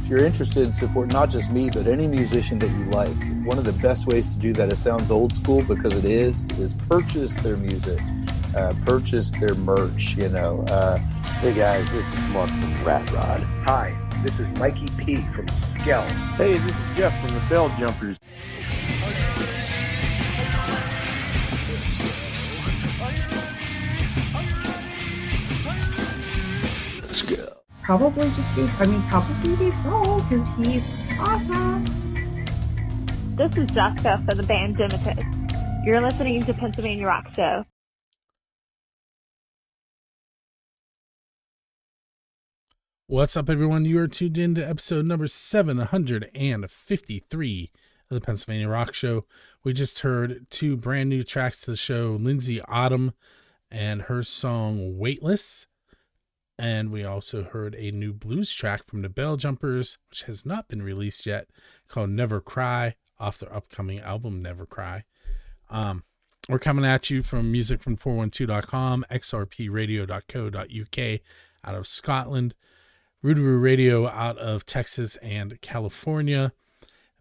if you're interested in supporting not just me, but any musician that you like, one of the best ways to do that, it sounds old school because it is purchase their music, purchase their merch, you know. Hey guys, this is Mark from Rat Rod. Hi, this is Mikey P from Skell. Hey, this is Jeff from the Bell Jumpers. Let's go. Probably Dave Grohl, because he's awesome. This is Jessica for the band Dimitus. You're listening to Pennsylvania Rock Show. What's up, everyone? You are tuned in to episode number 753 of the Pennsylvania Rock Show. We just heard two brand new tracks to the show, Lindsay Autumn and her song Weightless. And we also heard a new blues track from the Bell Jumpers, which has not been released yet, called Never Cry, off their upcoming album, Never Cry. We're coming at you from musicfrom412.com, xrpradio.co.uk out of Scotland, Rootaroo Radio out of Texas and California,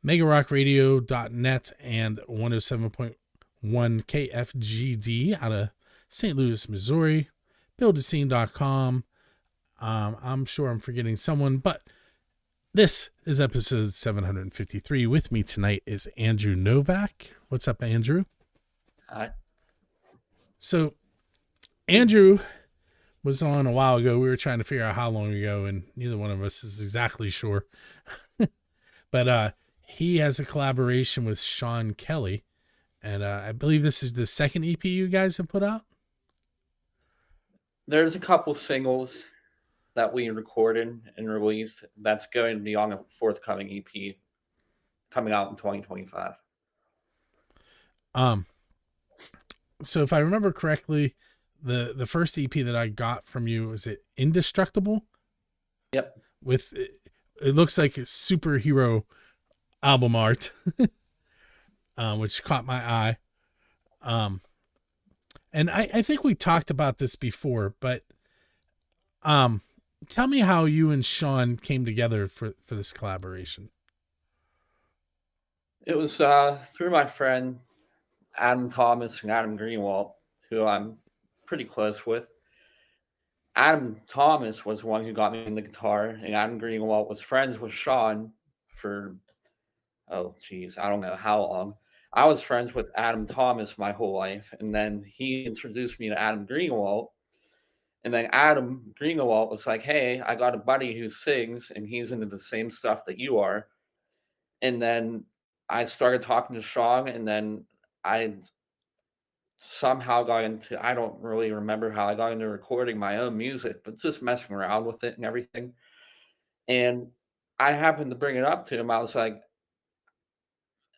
megarockradio.net, and 107.1 KFGD out of St. Louis, Missouri, buildascene.com. I'm sure I'm forgetting someone, but this is episode 753. With me tonight is Andrew Novak. What's up, Andrew? Hi. So, Andrew was on a while ago. We were trying to figure out how long ago, and neither one of us is exactly sure. But he has a collaboration with Sean Kelly, and I believe this is the second EP you guys have put out. There's a couple singles that we recorded and released that's going to be on a forthcoming EP coming out in 2025. So if I remember correctly, the first EP that I got from you, was it Indestructible? Yep. With it looks like a superhero album art, which caught my eye. And I think we talked about this before, but tell me how you and Sean came together for this collaboration. It was through my friend Adam Thomas and Adam Greenwald, who I'm pretty close with. Adam Thomas was the one who got me in the guitar, and Adam Greenwald was friends with Sean for, I don't know how long. I was friends with Adam Thomas my whole life, and then he introduced me to Adam Greenwald. And then Adam Greenwald was like, hey, I got a buddy who sings, and he's into the same stuff that you are. And then I started talking to Sean, and then I somehow got into, I don't really remember how I got into recording my own music, but just messing around with it and everything. And I happened to bring it up to him. I was like,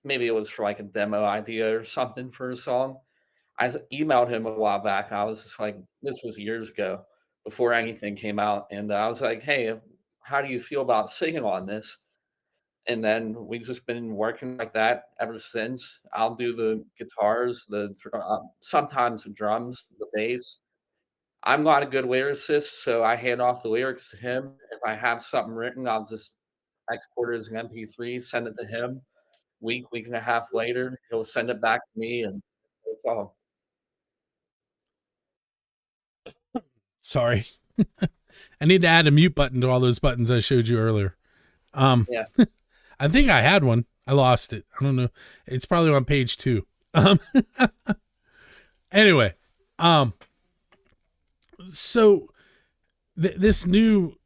maybe it was for like a demo idea or something for a song. I emailed him a while back. I was just like, this was years ago before anything came out. And I was like, hey, how do you feel about singing on this? And then we've just been working like that ever since. I'll do the guitars, sometimes the drums, the bass. I'm not a good lyricist, so I hand off the lyrics to him. If I have something written, I'll just export it as an MP3, send it to him. Week and a half later, he'll send it back to me, and it's all. Sorry. I need to add a mute button to all those buttons I showed you earlier. Yeah. I think I had one. I lost it. I don't know. It's probably on page 2. Anyway, so this new,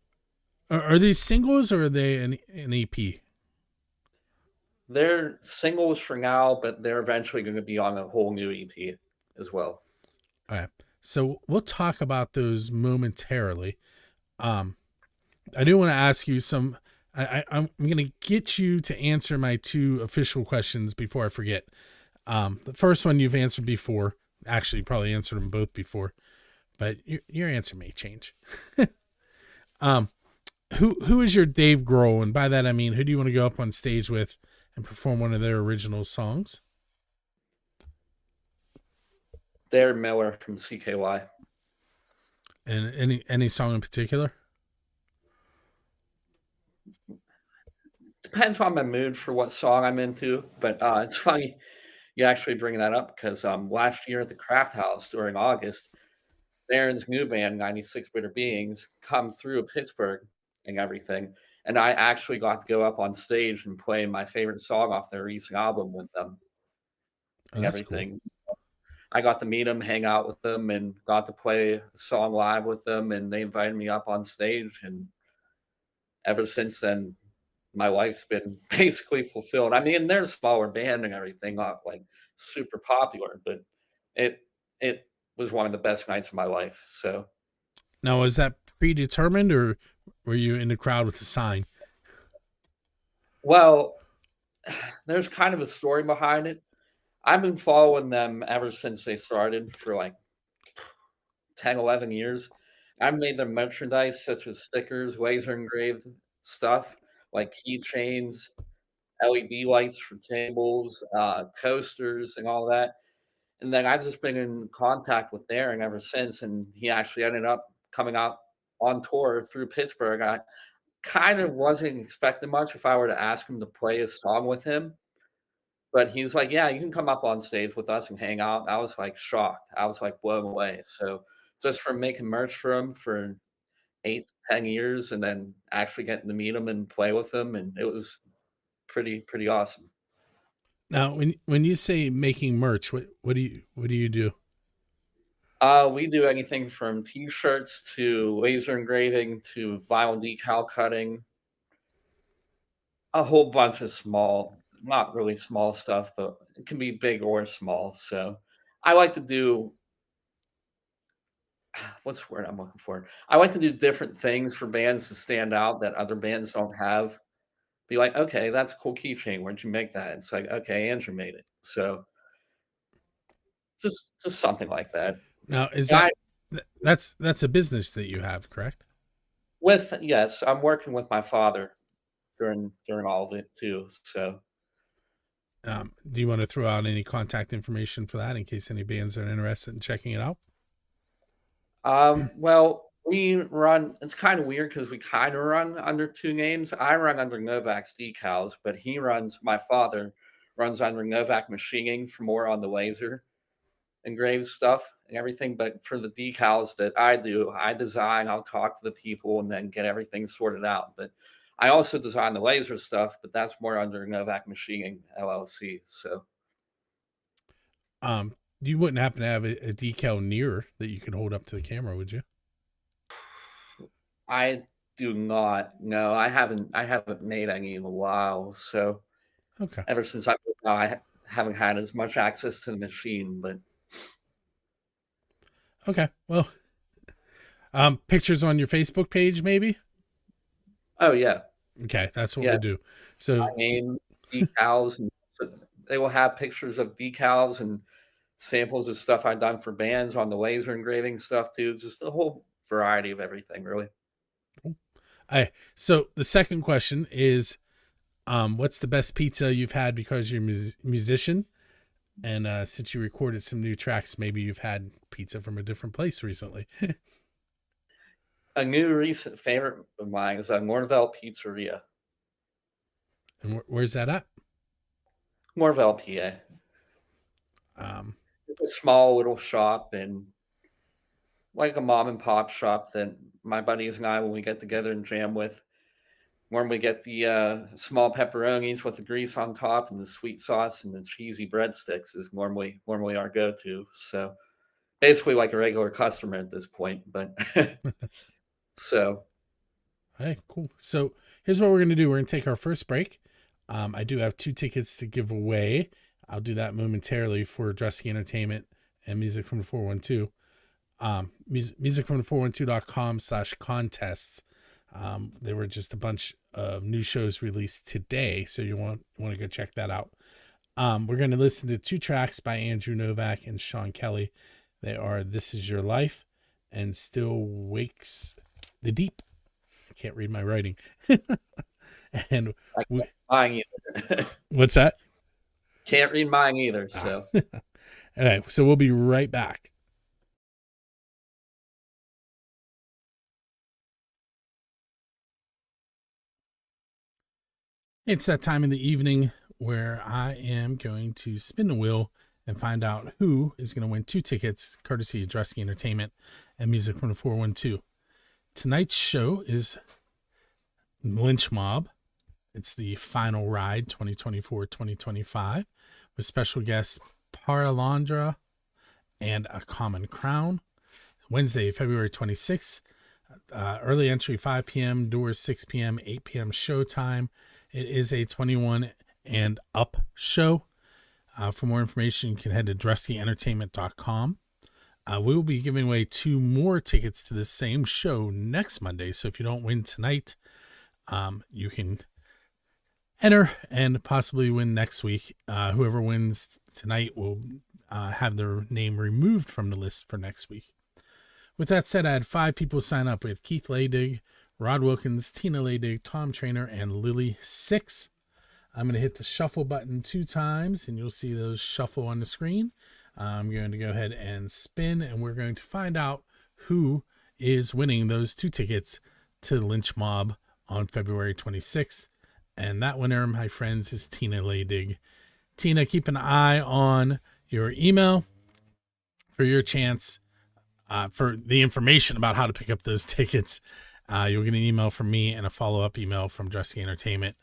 are these singles or are they an EP? They're singles for now, but they're eventually going to be on a whole new EP as well. All right. So we'll talk about those momentarily. I do want to ask you some, I'm going to get you to answer my 2 official questions before I forget. The first one you've answered before. Actually, you probably answered them both before, but your answer may change. Who is your Dave Grohl? And by that, I mean, who do you want to go up on stage with and perform one of their original songs? Darren Miller from CKY. And any song in particular? Depends on my mood for what song I'm into, but, it's funny you actually bring that up because, last year at the Craft House during August, Darren's new band, 96 Bitter Beings, come through Pittsburgh and everything, and I actually got to go up on stage and play my favorite song off their recent album with them Oh, and that's cool. everything. So I got to meet them, hang out with them, and got to play a song live with them, and they invited me up on stage, and ever since then, my life's been basically fulfilled. I mean, they're a smaller band and everything, not like super popular, but it it was one of the best nights of my life. So, Now, was that predetermined, or were you in the crowd with a sign? well, there's kind of a story behind it. I've been following them ever since they started for like 10, 11 years. I've made them merchandise such as stickers, laser engraved stuff like keychains, LED lights for tables, coasters, and all that. And then I've just been in contact with Darren ever since, and he actually ended up coming out on tour through Pittsburgh. I kind of wasn't expecting much if I were to ask him to play a song with him, but he's like, "Yeah, you can come up on stage with us and hang out." I was like shocked. I was like blown away. So just from making merch for him for 8 to 10 years, and then actually getting to meet him and play with him, and it was pretty awesome. Now, when you say making merch, what do you do? We do anything from T-shirts to laser engraving to vinyl decal cutting, a whole bunch of small, not really small stuff, but it can be big or small. So I like to do what's the word I'm looking for? I like to do different things for bands to stand out that other bands don't have. Be like, okay, that's a cool keychain. Where'd you make that? It's like, okay, Andrew made it. So just something like that. Now, is And that that's a business that you have, correct? yes, I'm working with my father during all of it too. So, Do you want to throw out any contact information for that in case any bands are interested in checking it out? well, we run. It's kind of weird because we kind of run under two names. I run under Novak's Decals, but my father runs under Novak Machining for more on the laser engraved stuff and everything. But for the decals that I do, I design. I'll talk to the people and then get everything sorted out. But I also design the laser stuff, but that's more under Novak Machining LLC. So. You wouldn't happen to have a decal near that you could hold up to the camera, would you? I do not. No, I haven't made any in a while. So Okay. ever since I moved out, haven't had as much access to the machine. But Okay. Well, pictures on your Facebook page, maybe? oh yeah, Okay, that's what yeah. we'll do. So, My name, decals, and so they will have pictures of decals and samples of stuff I've done for bands on the laser engraving stuff too. Just a whole variety of everything, really. so the second question is, what's the best pizza you've had because you're a musician? And since you recorded some new tracks, maybe you've had pizza from a different place recently. A new recent favorite of mine is a Morville Pizzeria, And where's that at? Morville, PA. Um, It's a small little shop and like a mom and pop shop that my buddies and I, when we get together and jam with, when we get the small pepperonis with the grease on top and the sweet sauce and the cheesy breadsticks is normally our go-to. So basically like a regular customer at this point, but so hey, cool. So here's what we're going to do. We're going to take our first break. I do have 2 tickets to give away. I'll do that momentarily for Dressing Entertainment and Music from the 412. Music from the 412.com/contests. There were just a bunch of new shows released today, so you want to go check that out. We're going to listen to 2 tracks by Andrew Novak and Sean Kelly. They are "This Is Your Life" and "Still Wakes the Deep." I can't read my writing. And mine either. what's that? Can't read mine either. So. All right, so we'll be right back. It's that time in the evening where I am going to spin the wheel and find out who is going to win 2 tickets, courtesy of Dresky Entertainment and Music from the 412. Tonight's show is Lynch Mob. It's the final ride 2024-2025 with special guests Paralandra and A Common Crown. Wednesday, February 26th. Early entry 5 p.m., doors 6 p.m., 8 p.m. showtime. It is a 21 and up show. For more information, you can head to dresskyentertainment.com. We will be giving away 2 more tickets to the same show next Monday. So if you don't win tonight, you can enter and possibly win next week. Whoever wins tonight will have their name removed from the list for next week. With that said, I had 5 people sign up with Keith Laydig, Rod Wilkins, Tina Laydig, Tom Trainer, and Lily 6. I'm going to hit the shuffle button 2 times, and you'll see those shuffle on the screen. I'm going to go ahead and spin, and we're going to find out who is winning those 2 tickets to Lynch Mob on February 26th. And that winner, my friends, is Tina Laydig. Tina, keep an eye on your email for your chance. For the information about how to pick up those tickets. You'll get an email from me and a follow-up email from Dresky Entertainment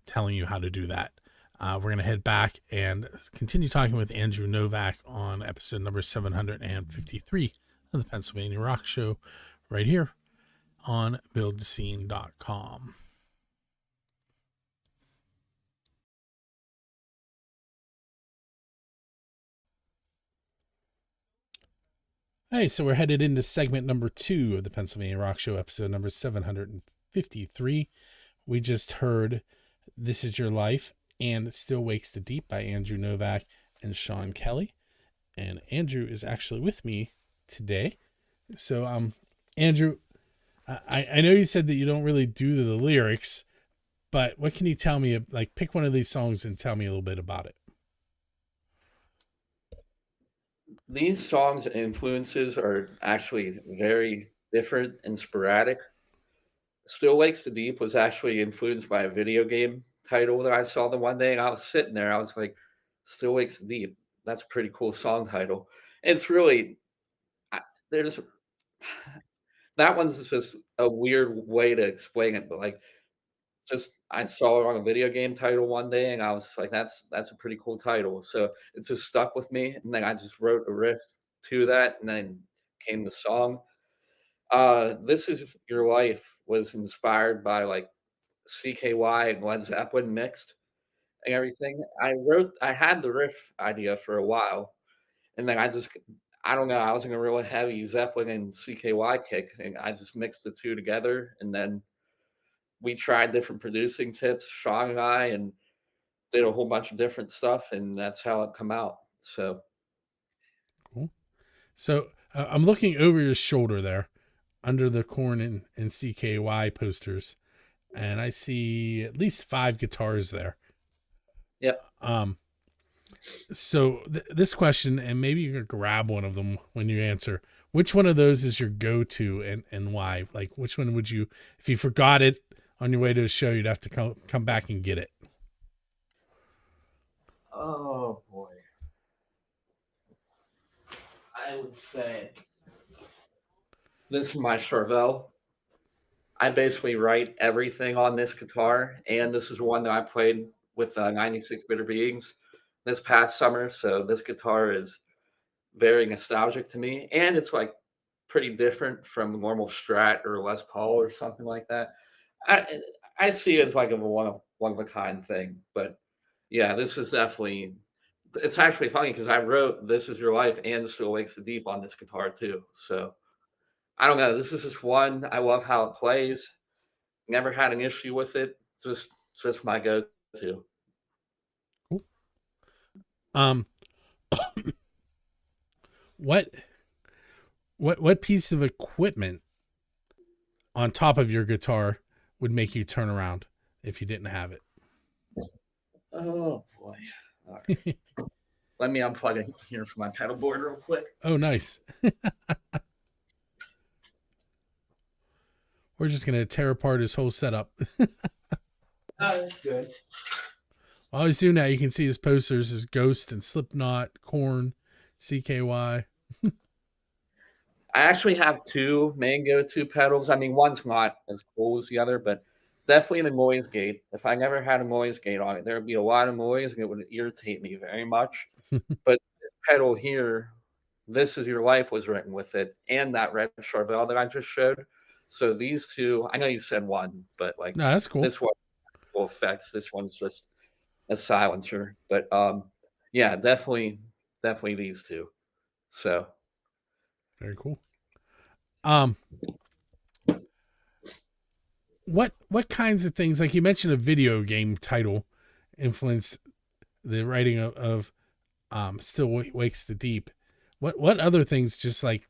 telling you how to do that. We're going to head back and continue talking with Andrew Novak on episode number 753 of the Pennsylvania Rock Show right here on buildthescene.com. Hey, so we're headed into segment number 2 of the Pennsylvania Rock Show, episode number 753. We just heard This Is Your Life and Still Wakes the Deep by Andrew Novak and Sean Kelly. And Andrew is actually with me today. So, Andrew, I know you said that you don't really do the lyrics, but what can you tell me? Like, pick one of these songs and tell me a little bit about it. These songs' influences are actually very different and sporadic. Still Wakes the Deep was actually influenced by a video game title that I saw the one day, and I was sitting there. I was like, Still Wakes the Deep. That's a pretty cool song title. It's really, there's, that one's just a weird way to explain it, but like, just I saw it on a video game title one day, and I was like, "That's a pretty cool title." So it just stuck with me, and then I just wrote a riff to that, and then came the song. "This Is Your Life" was inspired by like CKY and Led Zeppelin mixed and everything. I had the riff idea for a while, and then I don't know, I was in a really heavy Zeppelin and CKY kick, and I just mixed the 2 together, and then we tried different producing tips, Sean and I, and did a whole bunch of different stuff, and that's how it come out. So, Cool. So I'm looking over your shoulder there under the Korn and CKY posters, and I see at least 5 guitars there. yep. So this question, and maybe you can grab one of them when you answer, which one of those is your go-to and why? Like, which one would you, if you forgot it on your way to a show, you'd have to come back and get it? Oh boy, I would say this is my Charvel. I basically write everything on this guitar, and this is one that I played with 96 Bitter Beings this past summer. So this guitar is very nostalgic to me, and it's like pretty different from normal Strat or Les Paul or something like that. I see it as like a one of a kind thing, but yeah, this is definitely. It's actually funny because I wrote "This Is Your Life" and "Still Wakes the Deep" on this guitar too. So I don't know. This is just one. I love how it plays. Never had an issue with it. Just my go-to. Cool. What piece of equipment on top of your guitar would make you turn around if you didn't have it? Oh boy. All right. Let me unplug it here from my pedal board real quick. Oh, nice. We're just going to tear apart his whole setup. That's good. While he's doing that, you can see his posters as Ghost and Slipknot, Korn, CKY. I actually have two main go-to pedals. I mean, one's not as cool as the other, but definitely the noise gate. If I never had a noise gate on it, there would be a lot of noise and it would irritate me very much. But this pedal here, This Is Your Life was written with it, and that red Charvel that I just showed. So these two, I know you said one, but like No, that's cool. this one will effects. This one's just a silencer. But yeah, definitely these two. So Very cool. What kinds of things, like you mentioned a video game title influenced the writing of Still Wakes the Deep. What other things, just like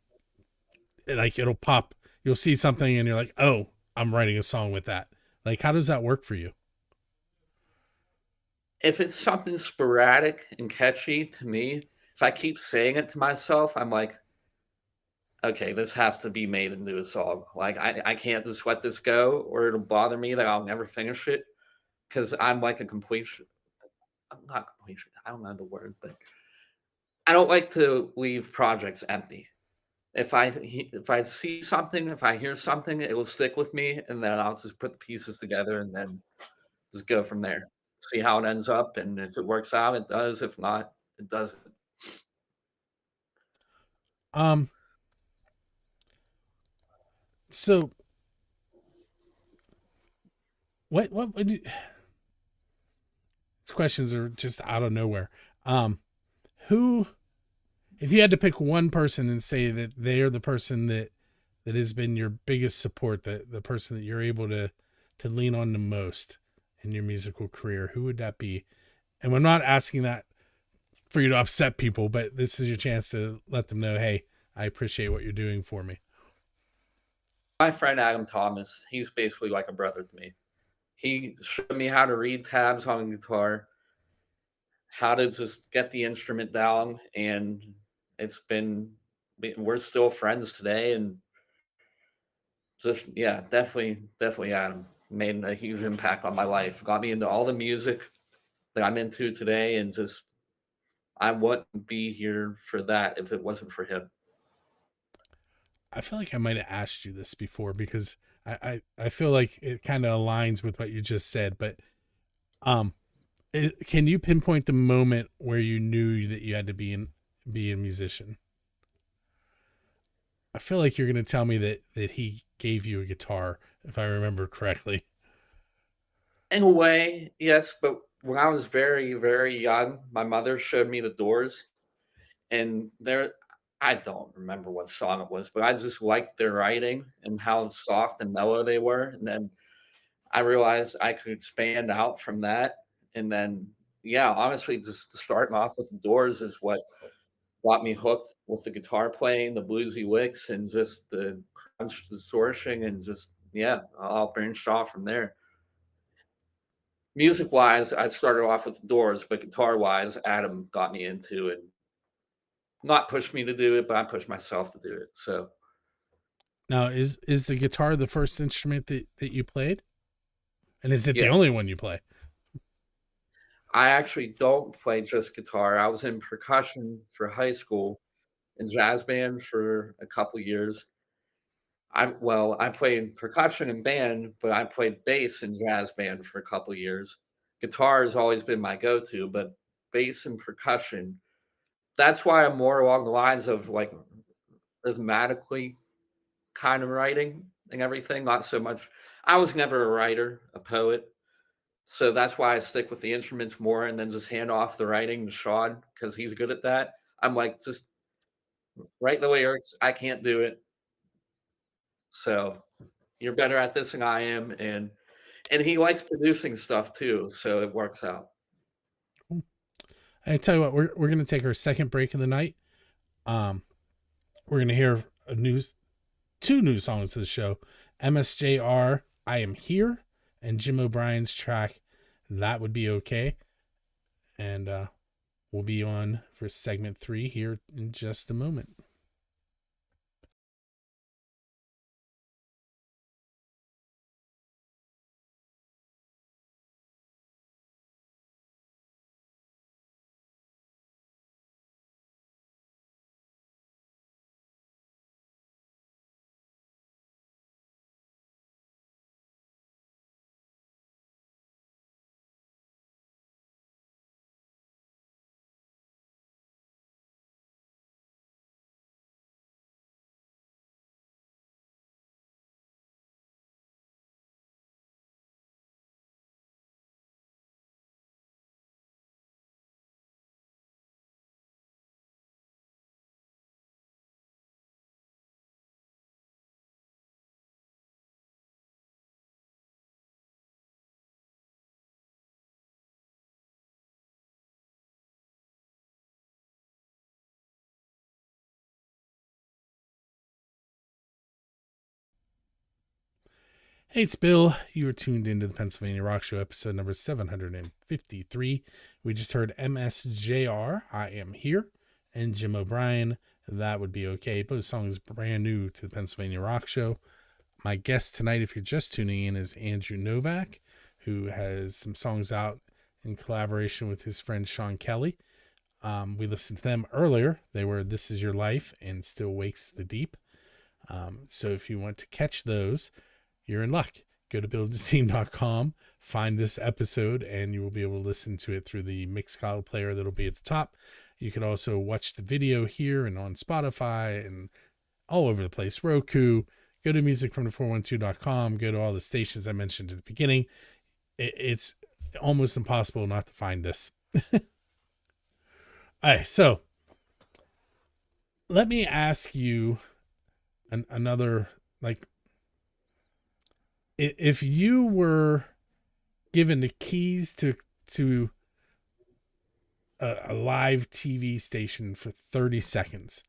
it'll pop, you'll see something and you're like, oh, I'm writing a song with that. Like, how does that work for you? if it's something sporadic and catchy to me, if I keep saying it to myself, I'm like, okay, this has to be made into a song. Like I can't just let this go, or it'll bother me that I'll never finish it because I'm like a complete. I'm not complete. I don't know the word, but I don't like to leave projects empty. If I see something, if I hear something, it will stick with me, and then I'll just put the pieces together and then just go from there. See how it ends up, and if it works out, it does. If not, it doesn't. Um, so what would you, these questions are just out of nowhere. Who, if you had to pick one person and say that they are the person that has been your biggest support, the person that you're able to lean on the most in your musical career, who would that be? And we're not asking that for you to upset people, but this is your chance to let them know, hey, I appreciate what you're doing for me. My friend Adam Thomas, he's basically like a brother to me. He showed me how to read tabs on a guitar, how to just get the instrument down, and it's been we're still friends today, and just yeah, definitely Adam made a huge impact on my life. Got me into all the music that I'm into today, and just I wouldn't be here for that if it wasn't for him. I feel like I might have asked you this before because I feel like it kind of aligns with what you just said, but um, can you pinpoint the moment where you knew that you had to be a musician? I feel like you're going to tell me that he gave you a guitar, if I remember correctly. In a way, yes, but when I was very young, my mother showed me the Doors, and there I don't remember what song it was, but I just liked their writing and how soft and mellow they were, and then I realized I could expand out from that, and then, yeah, honestly, just starting off with the Doors is what got me hooked with the guitar playing, the bluesy licks, and just the crunch distortion, and just yeah, I'll branched off from there. Music wise, I started off with the Doors, but guitar wise, Adam got me into it. Not pushed me to do it, but I pushed myself to do it. So Now, is the guitar the first instrument that you played? And is it the yeah, only one you play? I actually don't play just guitar. I was in percussion for high school and jazz band for a couple years. I played percussion in band, but I played bass in jazz band for a couple years. Guitar has always been my go-to, but bass and percussion. That's why I'm more along the lines of like rhythmatically kind of writing and everything. Not so much. I was never a writer, a poet, so that's why I stick with the instruments more, and then just hand off the writing to Sean because he's good at that. I'm like, just write the lyrics. I can't do it, so you're better at this than I am, and he likes producing stuff too, so it works out. I tell you what, we're gonna take our second break of the night. Um, we're gonna hear two new songs to the show: MSJR, I Am Here, and Jim O'Brien's track, That Would Be Okay. And we'll be on for segment 3 here in just a moment. Hey, it's Bill. You are tuned into the Pennsylvania Rock Show, episode number 753. We just heard MSJR, I Am Here, and Jim O'Brien, That Would Be Okay. Both songs brand new to the Pennsylvania Rock Show. My guest tonight, if you're just tuning in, is Andrew Novak, who has some songs out in collaboration with his friend Sean Kelly. We listened to them earlier. They were This Is Your Life and Still Wakes the Deep. So if you want to catch those, you're in luck. Go to buildascene.com, find this episode, and you will be able to listen to it through the Mixcloud player that'll be at the top. You can also watch the video here and on Spotify and all over the place. Roku. Go to musicfromthe412.com. Go to all the stations I mentioned at the beginning. It's almost impossible not to find this. All right, so let me ask you another, like, if you were given the keys to a live TV station for 30 seconds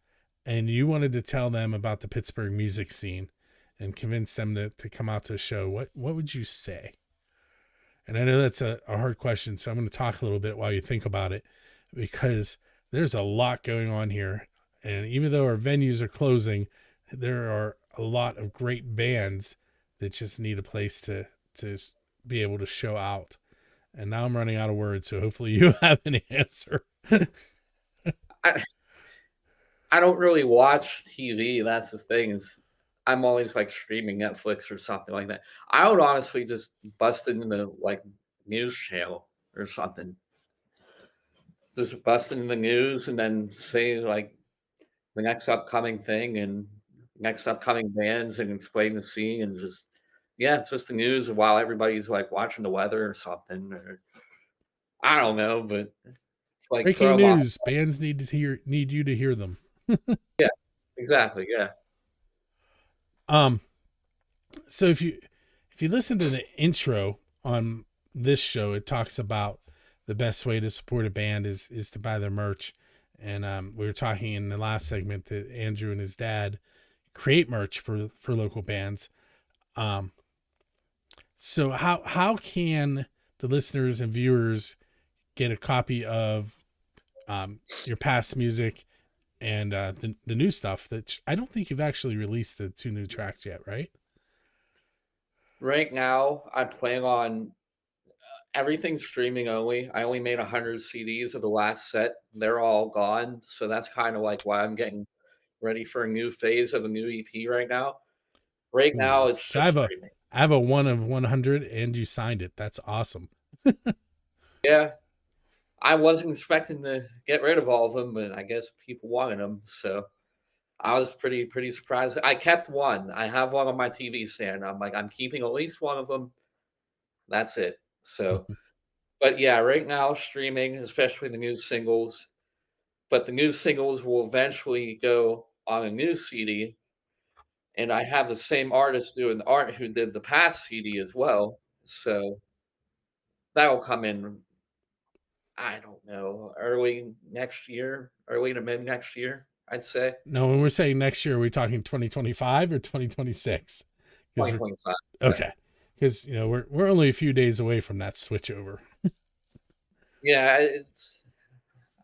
and you wanted to tell them about the Pittsburgh music scene and convince them to come out to a show, what would you say? And I know that's a hard question, so I'm going to talk a little bit while you think about it, because there's a lot going on here. And even though our venues are closing, there are a lot of great bands that just need a place to be able to show out. And now I'm running out of words, so hopefully you have an answer. I don't really watch TV. That's the thing, is I'm always like streaming Netflix or something like that. I would honestly just bust into the like news channel or something. Just bust into the news and then say like the next upcoming thing and next upcoming bands and explain the scene and just, yeah, it's just the news while everybody's like watching the weather or something, or I don't know, but it's like Breaking news: bands need you to hear them. Yeah, exactly. Yeah. So if you listen to the intro on this show, it talks about the best way to support a band is to buy their merch. And we were talking in the last segment that Andrew and his dad create merch for local bands. So how can the listeners and viewers get a copy of your past music and the new stuff that I don't think you've actually released the 2 new tracks yet, right? Right now, I'm planning on everything's streaming only. I only made 100 CDs of the last set. They're all gone. So that's kind of like why I'm getting ready for a new phase of a new EP right now. Right now, it's so just streaming. I have a 1 of 100 and you signed it. That's awesome. Yeah. I wasn't expecting to get rid of all of them, but I guess people wanted them. So I was pretty surprised. I kept one. I have one on my TV stand. I'm like, I'm keeping at least one of them. That's it. So, but yeah, right now streaming, especially the new singles. But the new singles will eventually go on a new CD. And I have the same artist doing the art who did the past CD as well. So that'll come in, I don't know, early next year, early to mid next year, I'd say. No, when we're saying next year, are we talking 2025 or 2026? 2025. Okay. Because, you know, we're only a few days away from that switch over. Yeah,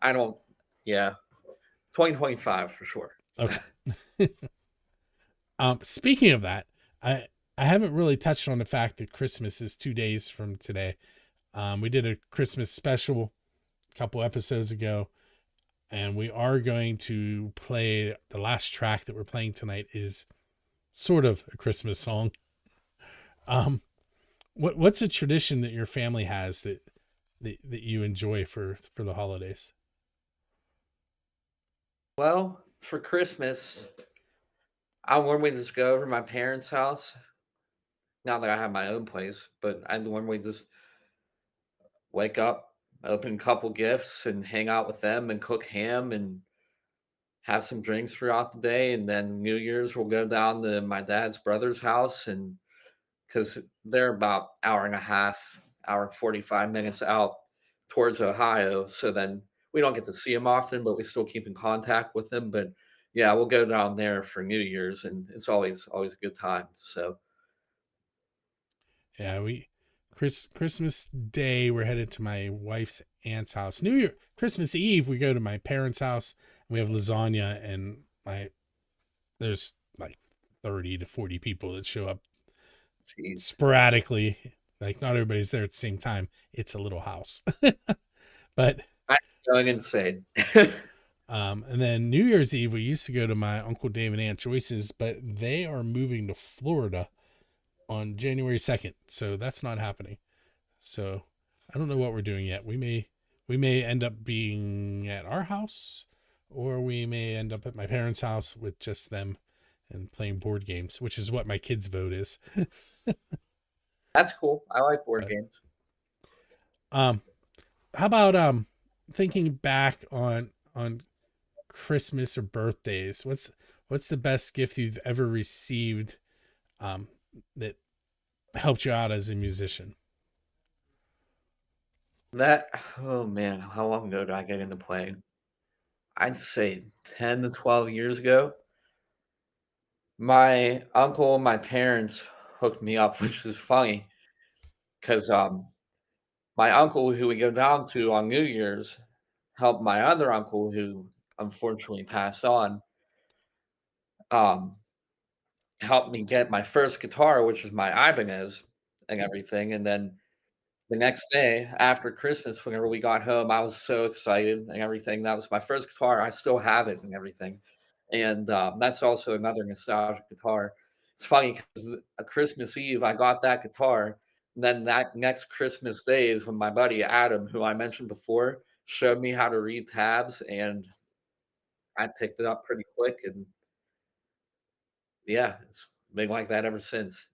2025 for sure. Okay. Speaking of that, I haven't really touched on the fact that Christmas is 2 days from today. We did a Christmas special a couple episodes ago, and we are going to play the last track that we're playing tonight is sort of a Christmas song. What's a tradition that your family has that you enjoy for the holidays? Well, for Christmas, I normally just go over to my parents' house. Now that I have my own place, but I normally just wake up, open a couple gifts, and hang out with them and cook ham and have some drinks throughout the day. And then New Year's, we'll go down to my dad's brother's house, and because they're about hour and a half, hour and 45 minutes out towards Ohio. So then we don't get to see them often, but we still keep in contact with them. But yeah, we'll go down there for New Year's, and it's always a good time. So Yeah, Christmas Day we're headed to my wife's aunt's house. New Year, Christmas Eve we go to my parents' house and we have lasagna, and there's like 30 to 40 people that show up Jeez. sporadically. Like not everybody's there at the same time. It's a little house. But I'm going insane. and then New Year's Eve we used to go to my Uncle Dave and Aunt Joyce's, but they are moving to Florida on January 2nd. So that's not happening. So I don't know what we're doing yet. We may end up being at our house, or we may end up at my parents' house with just them and playing board games, which is what my kids' vote is. That's cool. I like board games. How about thinking back on Christmas or birthdays? What's the best gift you've ever received that helped you out as a musician? Oh man, how long ago did I get into playing? I'd say 10 to 12 years ago. My uncle and my parents hooked me up, which is funny because my uncle, who we go down to on New Year's, helped my other uncle, who unfortunately passed on, um, helped me get my first guitar, which is my Ibanez and everything. And then the next day after Christmas, whenever we got home, I was so excited and everything. That was my first guitar. I still have it and everything. And that's also another nostalgic guitar. It's funny because a Christmas Eve, I got that guitar. And then that next Christmas Day is when my buddy Adam, who I mentioned before, showed me how to read tabs. And I picked it up pretty quick. And yeah, it's been like that ever since.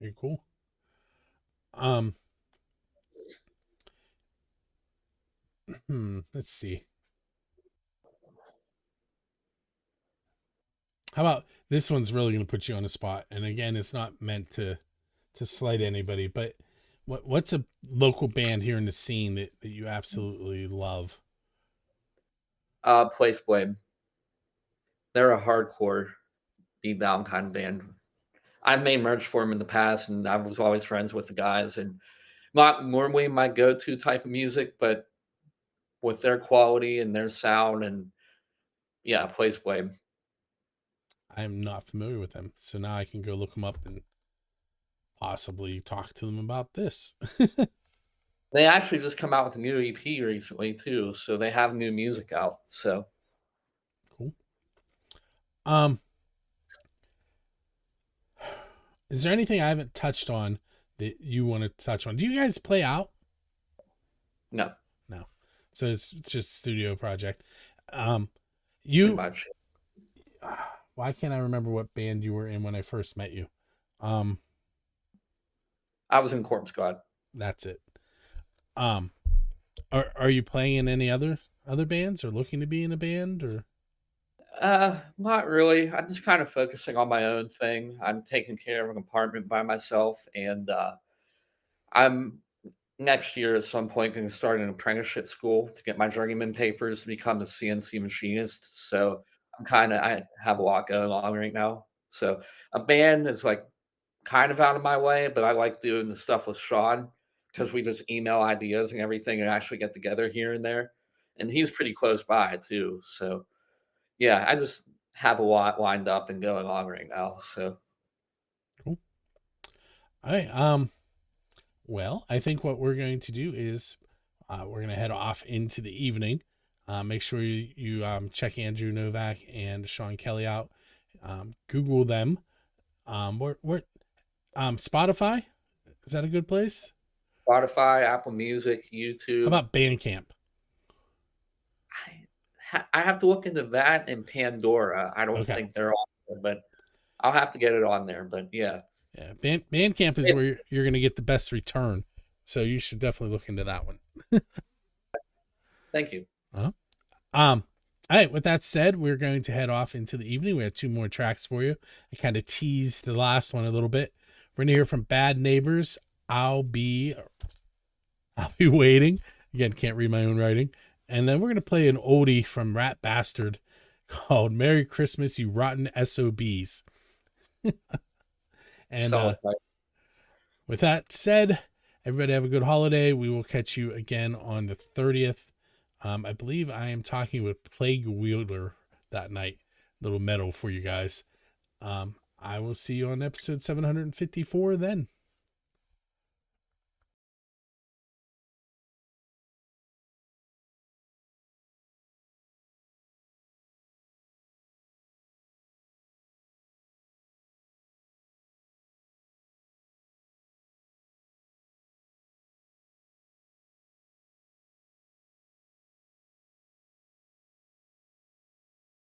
Very cool. Let's see. How about this one's really going to put you on the spot, and again, it's not meant to slight anybody, but what's a local band here in the scene that you absolutely love? Place Blame. They're a hardcore beat down kind of band. I've made merch for them in the past, and I was always friends with the guys. And not normally my go-to type of music, but with their quality and their sound, and yeah, Place Blame. I'm not familiar with them, so now I can go look them up and possibly talk to them about this. They actually just come out with a new EP recently too, so they have new music out. So cool. Is there anything I haven't touched on that you want to touch on? Do you guys play out? No. So it's just a studio project. Pretty much. Why can't I remember what band you were in when I first met you? I was in Corpse God. That's it. Are you playing in any other bands or looking to be in a band or? Not really. I'm just kind of focusing on my own thing. I'm taking care of an apartment by myself, and I'm next year at some point going to start an apprenticeship school to get my journeyman papers to become a CNC machinist. So I have a lot going on right now. So a band is like kind of out of my way, but I like doing the stuff with Sean because we just email ideas and everything and actually get together here and there. And he's pretty close by too. So yeah, I just have a lot lined up and going on right now. So cool. All right. Well, I think what we're going to do is we're going to head off into the evening. Make sure you check Andrew Novak and Sean Kelly out. Google them. Spotify, is that a good place? Spotify, Apple Music, YouTube. How about Bandcamp? I have to look into that and Pandora. I don't think they're on there, but I'll have to get it on there. But yeah. Yeah, Bandcamp is where you're going to get the best return. So you should definitely look into that one. Thank you. All right, with that said, we're going to head off into the evening. We have 2 more tracks for you. I kind of teased the last one a little bit. We're going to hear from Bad Neighbors. I'll be waiting. Again, can't read my own writing. And then we're going to play an oldie from Rat Bastard called Merry Christmas, You Rotten SOBs. And With that said, everybody have a good holiday. We will catch you again on the 30th. I believe I am talking with Plague Wielder that night. Little medal for you guys. I will see you on episode 754 then.